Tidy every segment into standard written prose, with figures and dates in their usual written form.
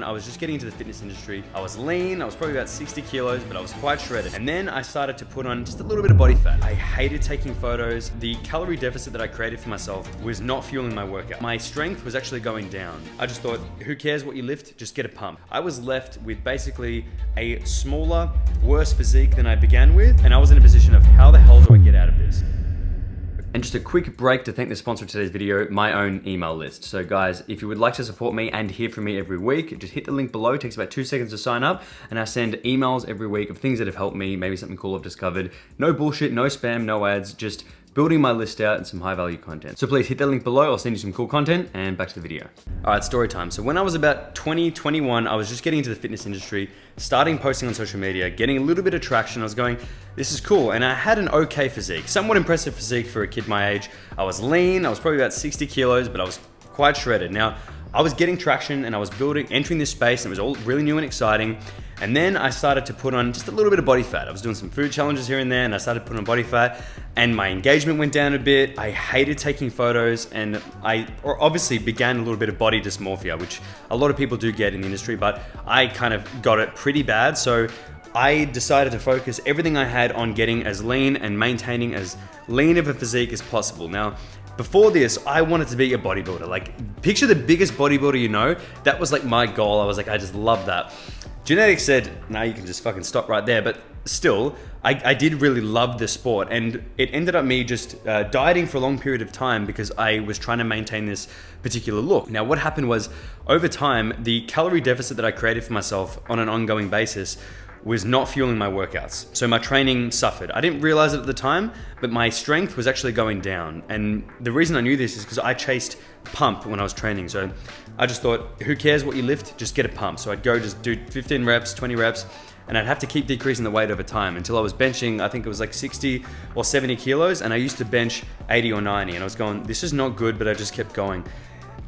I was just getting into the fitness industry. I was lean, I was probably about 60 kilos, but I was quite shredded. And then I started to put on just a little bit of body fat. I hated taking photos. The calorie deficit that I created for myself was not fueling my workout. My strength was actually going down. I just thought, who cares what you lift? Just get a pump. I was left with basically a smaller, worse physique than I began with. And I was in a position of how the hell do I get out of this? And just a quick break to thank the sponsor of today's video, my own email list. So guys, if you would like to support me and hear from me every week, just hit the link below. It takes about 2 seconds to sign up, and I send emails every week of things that have helped me, maybe something cool I've discovered. No bullshit, no spam, no ads, just building my list out and some high value content. So please hit that link below, I'll send you some cool content, and back to the video. All right, story time. So when I was about 20, 21, I was just getting into the fitness industry, starting posting on social media, getting a little bit of traction. I was going, this is cool. And I had an okay physique, somewhat impressive physique for a kid my age. I was lean, I was probably about 60 kilos, but I was quite shredded. Now, I was getting traction and I was entering this space, and it was all really new and exciting. And then I started to put on just a little bit of body fat. I was doing some food challenges here and there, and I started putting on body fat, and my engagement went down a bit. I hated taking photos, and I obviously began a little bit of body dysmorphia, which a lot of people do get in the industry, but I kind of got it pretty bad. So I decided to focus everything I had on getting as lean and maintaining as lean of a physique as possible. Now, before this, I wanted to be a bodybuilder. Like, picture the biggest bodybuilder you know. That was like my goal. I was like, I just love that. Genetics said, no, you can just fucking stop right there. But still, I did really love the sport. And it ended up me just dieting for a long period of time because I was trying to maintain this particular look. Now, what happened was, over time, the calorie deficit that I created for myself on an ongoing basis was not fueling my workouts. So my training suffered. I didn't realize it at the time, but my strength was actually going down. And the reason I knew this is because I chased pump when I was training. So I just thought, who cares what you lift? Just get a pump. So I'd go just do 15 reps, 20 reps, and I'd have to keep decreasing the weight over time until I was benching, I think it was like 60 or 70 kilos, and I used to bench 80 or 90, and I was going, this is not good, but I just kept going.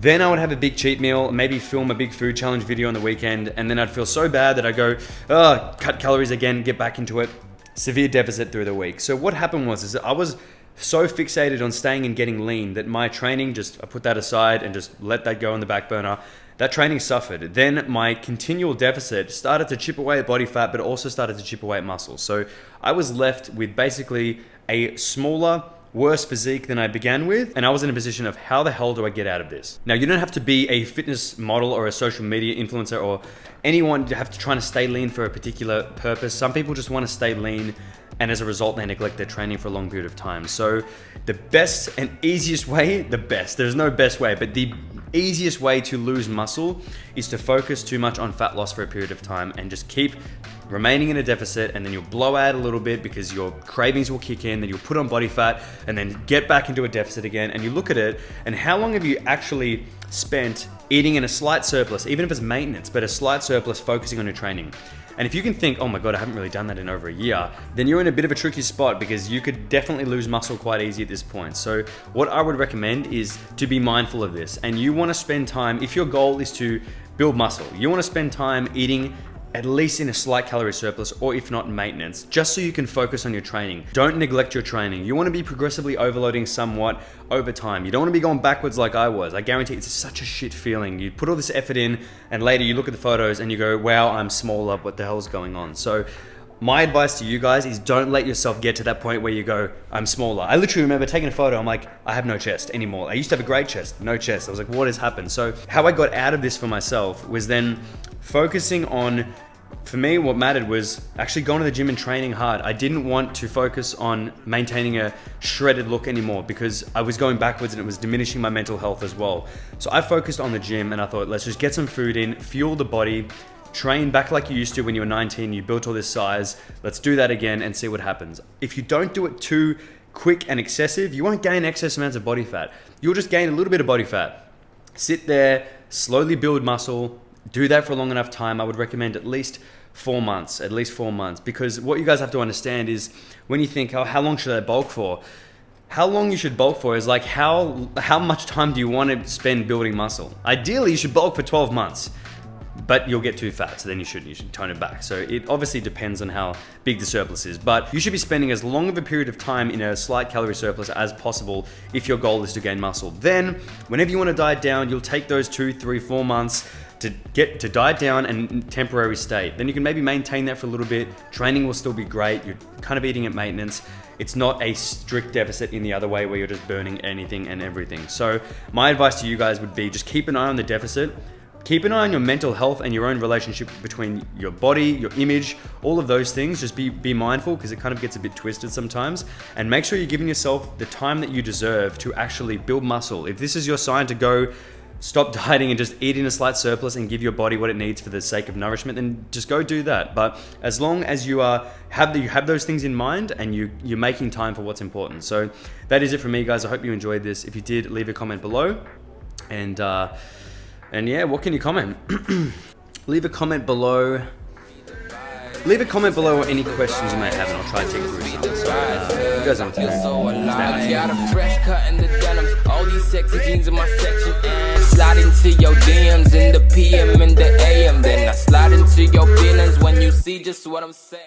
Then I would have a big cheat meal, maybe film a big food challenge video on the weekend, and then I'd feel so bad that I'd go, oh, cut calories again, get back into it, severe deficit through the week. So what happened was that I was so fixated on staying and getting lean that my training I put that aside and just let that go on the back burner. That training suffered. Then my continual deficit started to chip away at body fat, but also started to chip away at muscle. So I was left with basically a smaller, worse physique than I began with, and I was in a position of how the hell do I get out of this? Now, you don't have to be a fitness model or a social media influencer or anyone to have to try to stay lean for a particular purpose. Some people just want to stay lean, and as a result, they neglect their training for a long period of time. So the best and easiest way, there's no best way, but the easiest way to lose muscle is to focus too much on fat loss for a period of time and just keep remaining in a deficit, and then you'll blow out a little bit because your cravings will kick in, then you'll put on body fat and then get back into a deficit again. And you look at it, and how long have you actually spent eating in a slight surplus, even if it's maintenance, but a slight surplus, focusing on your training? And if you can think, oh my God, I haven't really done that in over a year, then you're in a bit of a tricky spot because you could definitely lose muscle quite easy at this point. So what I would recommend is to be mindful of this. And you want to spend time, if your goal is to build muscle, you want to spend time eating at least in a slight calorie surplus, or if not maintenance, just so you can focus on your training. Don't neglect your training. You want to be progressively overloading somewhat over time. You don't want to be going backwards like I was. I guarantee it's such a shit feeling. You put all this effort in, and later you look at the photos and you go, wow, I'm smaller, what the hell's going on? So my advice to you guys is don't let yourself get to that point where you go, I'm smaller. I literally remember taking a photo, I'm like, I have no chest anymore. I used to have a great chest, no chest. I was like, what has happened? So how I got out of this for myself was then focusing on, for me, what mattered was actually going to the gym and training hard. I didn't want to focus on maintaining a shredded look anymore because I was going backwards and it was diminishing my mental health as well. So I focused on the gym and I thought, let's just get some food in, fuel the body, train back like you used to when you were 19, you built all this size. Let's do that again and see what happens. If you don't do it too quick and excessive, you won't gain excess amounts of body fat. You'll just gain a little bit of body fat. Sit there, slowly build muscle, do that for a long enough time. I would recommend at least 4 months, because what you guys have to understand is when you think, oh, how long should I bulk for? How long you should bulk for is like how much time do you want to spend building muscle? Ideally, you should bulk for 12 months. But you'll get too fat, so then you should tone it back. So it obviously depends on how big the surplus is, but you should be spending as long of a period of time in a slight calorie surplus as possible if your goal is to gain muscle. Then, whenever you want to diet down, you'll take those 2, 3, 4 months to diet down and temporary state. Then you can maybe maintain that for a little bit. Training will still be great. You're kind of eating at maintenance. It's not a strict deficit in the other way where you're just burning anything and everything. So my advice to you guys would be just keep an eye on the deficit. Keep an eye on your mental health and your own relationship between your body, your image, all of those things. Just be mindful, because it kind of gets a bit twisted sometimes. And make sure you're giving yourself the time that you deserve to actually build muscle. If this is your sign to go stop dieting and just eat in a slight surplus and give your body what it needs for the sake of nourishment, then just go do that. But as long as you have those things in mind and you're making time for what's important. So that is it from me, guys. I hope you enjoyed this. If you did, leave a comment below. And yeah, what can you comment? Leave a comment below. Leave a comment below any questions you may have, and I'll try to take through some. So, you guys know what to do. I got a fresh cut in the denims, all these sexy jeans in my section, and slide into your DMs in the PM and the AM. Then I slide into your feelings when you see just what I'm saying.